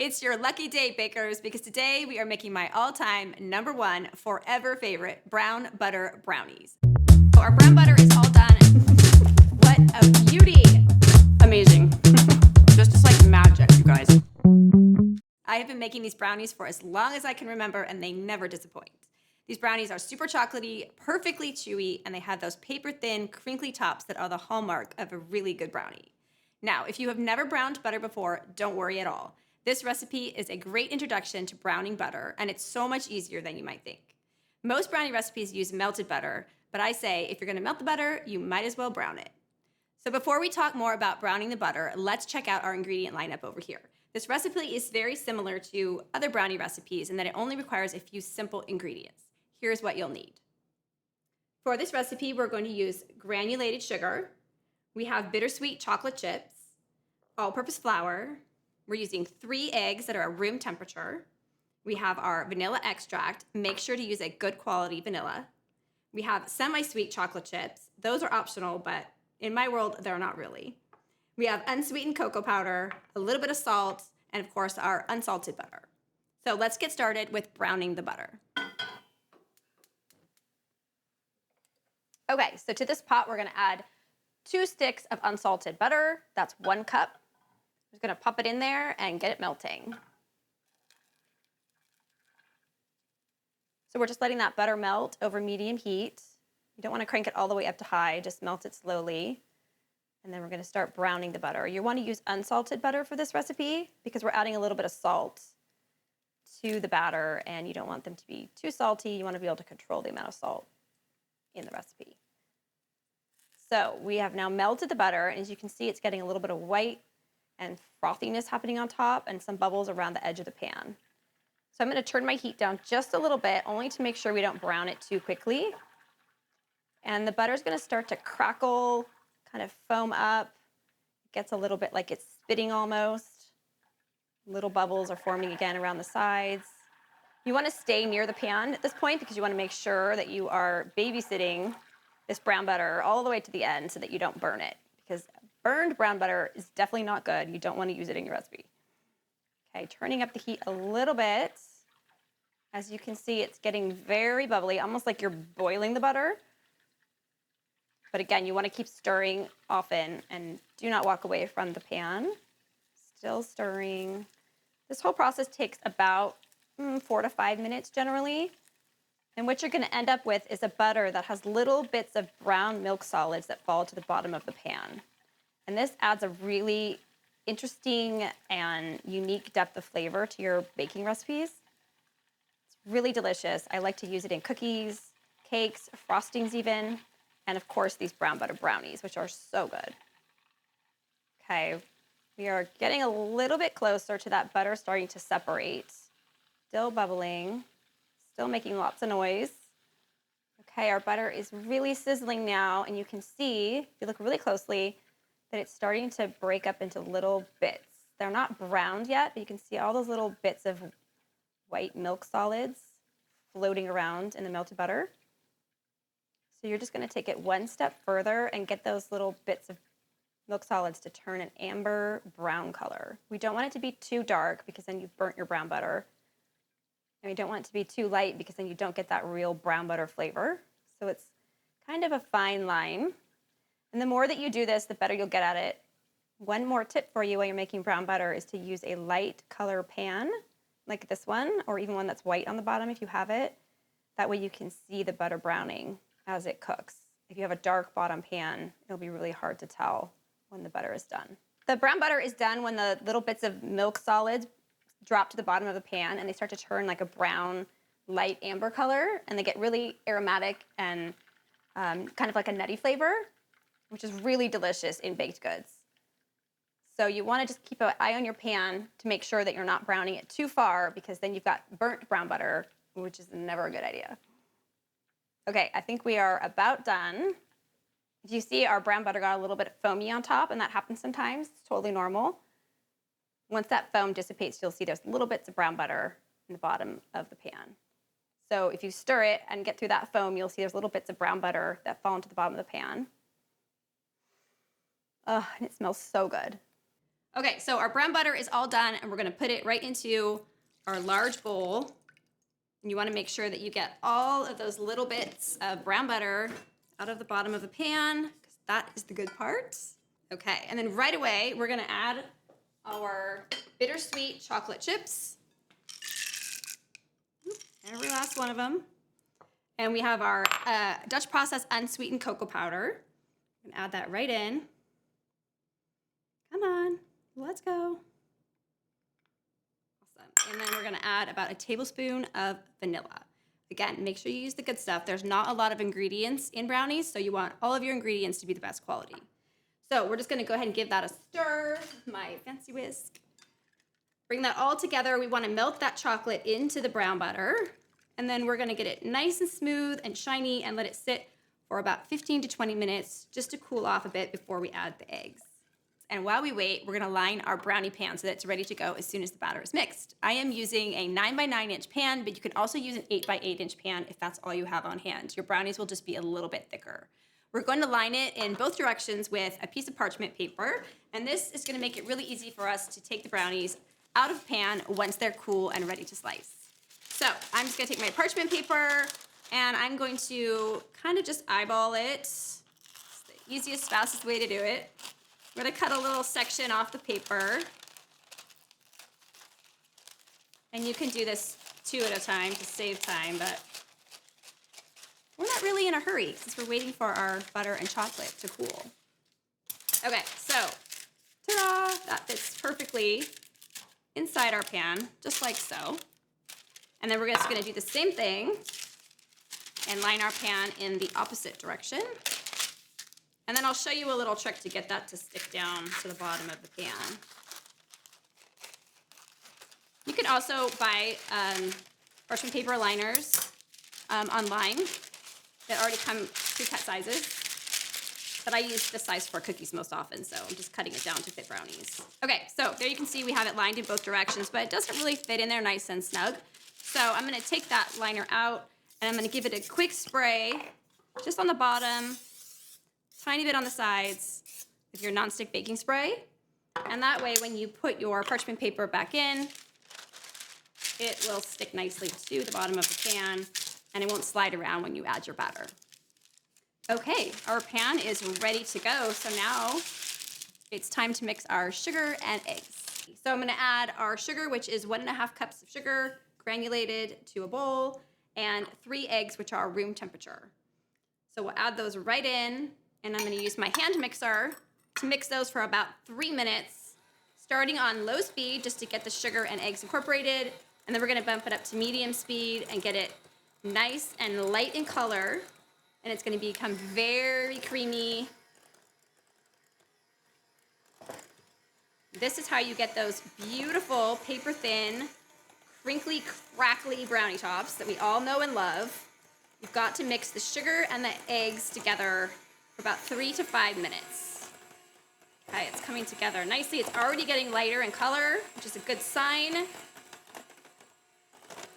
It's your lucky day, bakers, because today we are making my all-time #1 forever favorite brown butter brownies. So our brown butter is all done. What a beauty. Amazing. just like magic, you guys. I have been making these brownies for as long as I can remember, and they never disappoint. These brownies are super chocolatey, perfectly chewy, and they have those paper-thin, crinkly tops that are the hallmark of a really good brownie. Now, if you have never browned butter before, don't worry at all. This recipe is a great introduction to browning butter, and it's so much easier than you might think. Most brownie recipes use melted butter, but I say if you're gonna melt the butter, you might as well brown it. So before we talk more about browning the butter, let's check out our ingredient lineup over here. This recipe is very similar to other brownie recipes in that it only requires a few simple ingredients. Here's what you'll need. For this recipe, we're going to use granulated sugar. We have bittersweet chocolate chips, all-purpose flour. We're using 3 eggs that are at room temperature. We have our vanilla extract. Make sure to use a good quality vanilla. We have semi-sweet chocolate chips. Those are optional, but in my world, they're not really. We have unsweetened cocoa powder, a little bit of salt, and of course, our unsalted butter. So let's get started with browning the butter. Okay, so to this pot, we're gonna add 2 sticks of unsalted butter. That's 1 cup. I'm just gonna pop it in there and get it melting. So we're just letting that butter melt over medium heat. You don't wanna crank it all the way up to high, just melt it slowly. And then we're gonna start browning the butter. You wanna use unsalted butter for this recipe because we're adding a little bit of salt to the batter and you don't want them to be too salty. You wanna be able to control the amount of salt in the recipe. So we have now melted the butter, and as you can see, it's getting a little bit of white and frothiness happening on top and some bubbles around the edge of the pan. So I'm gonna turn my heat down just a little bit, only to make sure we don't brown it too quickly. And the butter's gonna start to crackle, kind of foam up. It gets a little bit like it's spitting almost. Little bubbles are forming again around the sides. You wanna stay near the pan at this point because you wanna make sure that you are babysitting this brown butter all the way to the end so that you don't burn it, because burned brown butter is definitely not good. You don't want to use it in your recipe. Okay, turning up the heat a little bit. As you can see, it's getting very bubbly, almost like you're boiling the butter. But again, you want to keep stirring often and do not walk away from the pan. Still stirring. This whole process takes about 4 to 5 minutes generally. And what you're going to end up with is a butter that has little bits of brown milk solids that fall to the bottom of the pan. And this adds a really interesting and unique depth of flavor to your baking recipes. It's really delicious. I like to use it in cookies, cakes, frostings even, and of course these brown butter brownies, which are so good. Okay, we are getting a little bit closer to that butter starting to separate. Still bubbling. Still making lots of noise. Okay, our butter is really sizzling now, and you can see, if you look really closely, that it's starting to break up into little bits. They're not browned yet, but you can see all those little bits of white milk solids floating around in the melted butter. So you're just going to take it one step further and get those little bits of milk solids to turn an amber brown color. We don't want it to be too dark because then you've burnt your brown butter. And you don't want it to be too light because then you don't get that real brown butter flavor. So it's kind of a fine line. And the more that you do this, the better you'll get at it. One more tip for you while you're making brown butter is to use a light color pan, like this one, or even one that's white on the bottom if you have it. That way you can see the butter browning as it cooks. If you have a dark bottom pan, it'll be really hard to tell when the butter is done. The brown butter is done when the little bits of milk solids drop to the bottom of the pan and they start to turn like a brown, light amber color, and they get really aromatic and kind of like a nutty flavor, which is really delicious in baked goods. So you want to just keep an eye on your pan to make sure that you're not browning it too far, because then you've got burnt brown butter, which is never a good idea. Okay, I think we are about done. If you see, our brown butter got a little bit foamy on top, and that happens sometimes. It's totally normal. Once that foam dissipates, you'll see there's little bits of brown butter in the bottom of the pan. So if you stir it and get through that foam, you'll see there's little bits of brown butter that fall into the bottom of the pan. Oh, and it smells so good. Okay, so our brown butter is all done and we're gonna put it right into our large bowl. And you wanna make sure that you get all of those little bits of brown butter out of the bottom of the pan, because that is the good part. Okay, and then right away, we're gonna add our bittersweet chocolate chips. Every last one of them. And we have our Dutch process unsweetened cocoa powder. I'm gonna add that right in. Come on, let's go. Awesome. And then we're gonna add about a tablespoon of vanilla. Again, make sure you use the good stuff. There's not a lot of ingredients in brownies, so you want all of your ingredients to be the best quality. So we're just gonna go ahead and give that a stir, my fancy whisk. Bring that all together. We wanna melt that chocolate into the brown butter, and then we're gonna get it nice and smooth and shiny and let it sit for about 15 to 20 minutes just to cool off a bit before we add the eggs. And while we wait, we're gonna line our brownie pan so that it's ready to go as soon as the batter is mixed. I am using a 9x9 pan, but you can also use an 8x8 pan if that's all you have on hand. Your brownies will just be a little bit thicker. We're going to line it in both directions with a piece of parchment paper, and this is gonna make it really easy for us to take the brownies out of the pan once they're cool and ready to slice. So I'm just gonna take my parchment paper and I'm going to kind of just eyeball it. It's the easiest, fastest way to do it. I'm gonna cut a little section off the paper. And you can do this 2 at a time to save time, but we're not really in a hurry since we're waiting for our butter and chocolate to cool. Okay, so, ta-da! That fits perfectly inside our pan, just like so. And then we're just gonna do the same thing and line our pan in the opposite direction. And then I'll show you a little trick to get that to stick down to the bottom of the pan. You can also buy parchment paper liners online that already come pre-cut sizes. But I use this size for cookies most often, so I'm just cutting it down to fit brownies. Okay, so there you can see we have it lined in both directions, but it doesn't really fit in there nice and snug. So I'm gonna take that liner out and I'm gonna give it a quick spray just on the bottom, tiny bit on the sides with your nonstick baking spray. And that way, when you put your parchment paper back in, it will stick nicely to the bottom of the pan and it won't slide around when you add your batter. Okay, our pan is ready to go. So now it's time to mix our sugar and eggs. So I'm gonna add our sugar, which is 1.5 cups of sugar, granulated, to a bowl, and 3 eggs, which are room temperature. So we'll add those right in, and I'm gonna use my hand mixer to mix those for about 3 minutes, starting on low speed just to get the sugar and eggs incorporated, and then we're gonna bump it up to medium speed and get it nice and light in color, and it's gonna become very creamy. This is how you get those beautiful paper thin, crinkly, crackly brownie tops that we all know and love. You've got to mix the sugar and the eggs together for about 3 to 5 minutes. Okay, it's coming together nicely. It's already getting lighter in color, which is a good sign.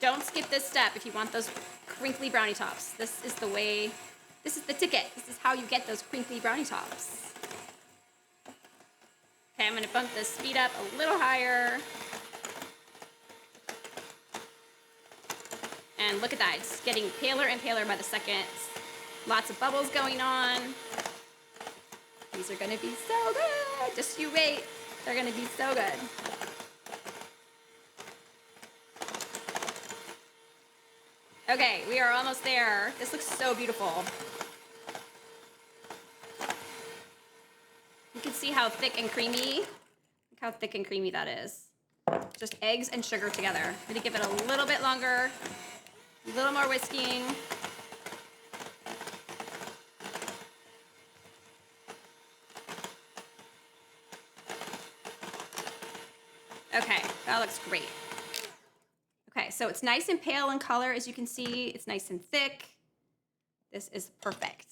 Don't skip this step if you want those crinkly brownie tops. This is the way, this is the ticket. This is how you get those crinkly brownie tops. Okay, I'm gonna bump the speed up a little higher. And look at that, it's getting paler and paler by the second. Lots of bubbles going on. These are gonna be so good. Just you wait, they're gonna be so good. Okay, we are almost there. This looks so beautiful. You can see how thick and creamy. Look how thick and creamy that is. Just eggs and sugar together. I'm gonna give it a little bit longer. A little more whisking. Okay, that looks great. Okay, so it's nice and pale in color, as you can see. It's nice and thick. This is perfect.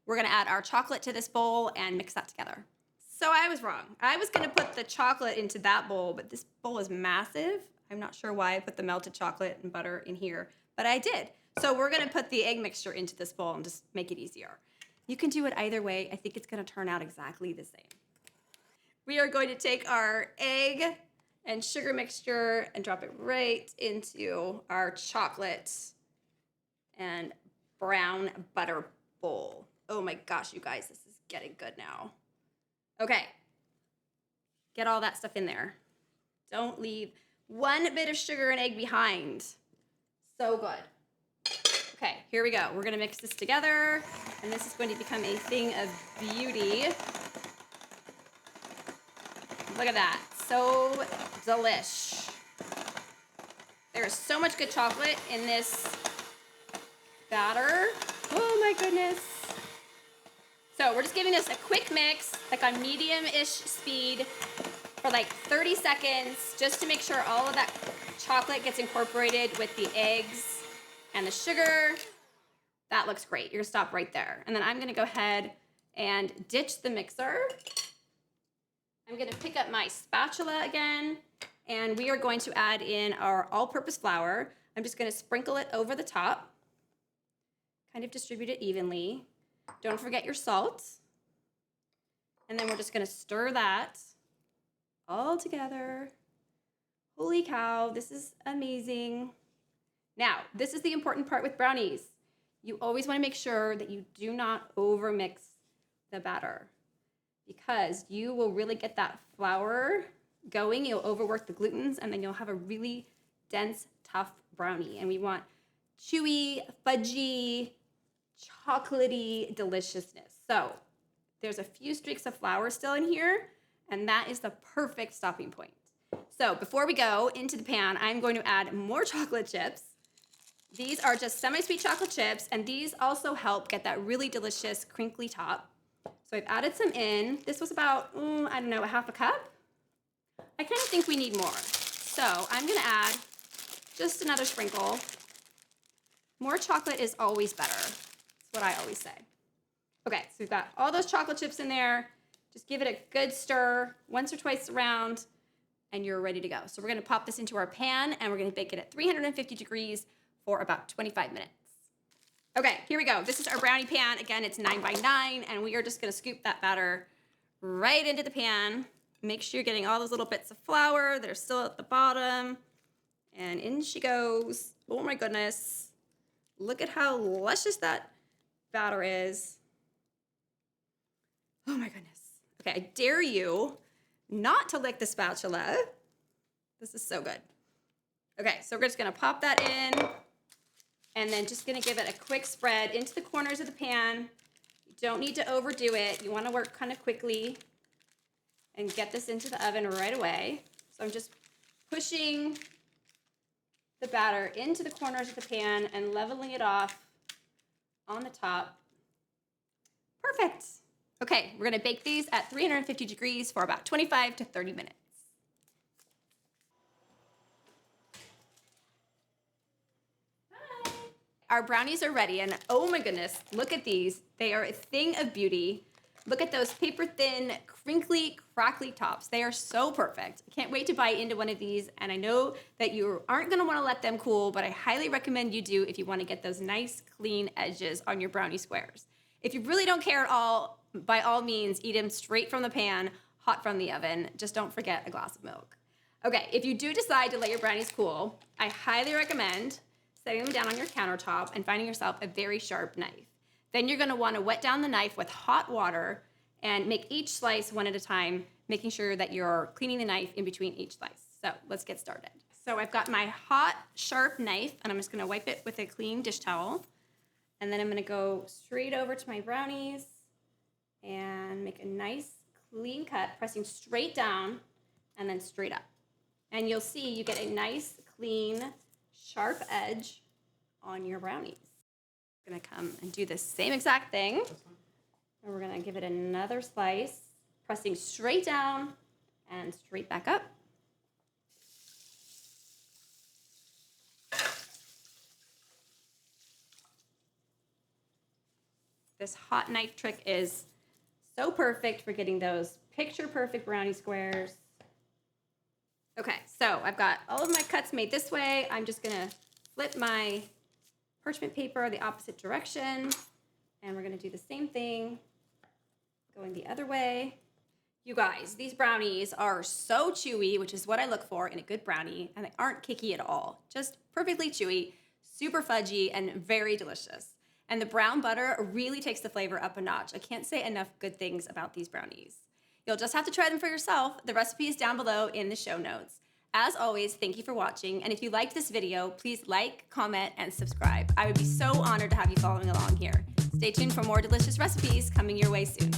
We're gonna add our chocolate to this bowl and mix that together. So I was wrong. I was gonna put the chocolate into that bowl, but this bowl is massive. I'm not sure why I put the melted chocolate and butter in here, but I did. So we're gonna put the egg mixture into this bowl and just make it easier. You can do it either way. I think it's gonna turn out exactly the same. we are going to take our egg and sugar mixture and drop it right into our chocolate and brown butter bowl. Oh my gosh, you guys, this is getting good now. Okay, get all that stuff in there. Don't leave one bit of sugar and egg behind. So good. Okay, here we go. We're gonna mix this together, and this is going to become a thing of beauty. Look at that, so delish. There's so much good chocolate in this batter. Oh my goodness. So we're just giving this a quick mix, like on medium-ish speed for like 30 seconds, just to make sure all of that chocolate gets incorporated with the eggs and the sugar. That looks great. You're gonna stop right there. And then I'm gonna go ahead and ditch the mixer. I'm gonna pick up my spatula again, and we are going to add in our all-purpose flour. I'm just gonna sprinkle it over the top, kind of distribute it evenly. Don't forget your salt. And then we're just gonna stir that all together. Holy cow, this is amazing. Now, this is the important part with brownies. You always wanna make sure that you do not overmix the batter, because you will really get that flour going. You'll overwork the glutens, and then you'll have a really dense, tough brownie. And we want chewy, fudgy, chocolatey deliciousness. So there's a few streaks of flour still in here, and that is the perfect stopping point. So before we go into the pan, I'm going to add more chocolate chips. These are just semi-sweet chocolate chips, and these also help get that really delicious crinkly top. So I've added some in. This was about, I don't know, a half a cup. I kind of think we need more. So I'm gonna add just another sprinkle. More chocolate is always better. That's what I always say. Okay, so we've got all those chocolate chips in there. Just give it a good stir once or twice around, and you're ready to go. So we're gonna pop this into our pan, and we're gonna bake it at 350 degrees for about 25 minutes. Okay, here we go. This is our brownie pan. Again, it's 9 by 9, and we are just gonna scoop that batter right into the pan. Make sure you're getting all those little bits of flour that are still at the bottom. And in she goes. Oh my goodness. Look at how luscious that batter is. Oh my goodness. Okay, I dare you not to lick the spatula. This is so good. Okay, so we're just gonna pop that in, and then just gonna give it a quick spread into the corners of the pan. You don't need to overdo it. You wanna work kind of quickly and get this into the oven right away. So I'm just pushing the batter into the corners of the pan and leveling it off on the top. Perfect. Okay, we're gonna bake these at 350 degrees for about 25 to 30 minutes. Bye. Our brownies are ready, and oh my goodness, look at these. They are a thing of beauty. Look at those paper thin, crinkly, crackly tops. They are so perfect. I can't wait to bite into one of these, and I know that you aren't gonna wanna let them cool, but I highly recommend you do if you wanna get those nice, clean edges on your brownie squares. If you really don't care at all, by all means, eat them straight from the pan, hot from the oven. Just don't forget a glass of milk. Okay, if you do decide to let your brownies cool, I highly recommend setting them down on your countertop and finding yourself a very sharp knife. Then you're gonna wanna wet down the knife with hot water and make each slice one at a time, making sure that you're cleaning the knife in between each slice. So let's get started. So I've got my hot, sharp knife, and I'm just gonna wipe it with a clean dish towel. And then I'm gonna go straight over to my brownies and make a nice, clean cut, pressing straight down and then straight up. And you'll see you get a nice, clean, sharp edge on your brownies. I'm gonna come and do the same exact thing. And we're gonna give it another slice, pressing straight down and straight back up. This hot knife trick is so perfect for getting those picture-perfect brownie squares. Okay, so I've got all of my cuts made this way. I'm just gonna flip my parchment paper the opposite direction, and we're gonna do the same thing, going the other way. You guys, these brownies are so chewy, which is what I look for in a good brownie, and they aren't kicky at all. Just perfectly chewy, super fudgy, and very delicious. And the brown butter really takes the flavor up a notch. I can't say enough good things about these brownies. You'll just have to try them for yourself. The recipe is down below in the show notes. As always, thank you for watching, and if you liked this video, please like, comment, and subscribe. I would be so honored to have you following along here. Stay tuned for more delicious recipes coming your way soon.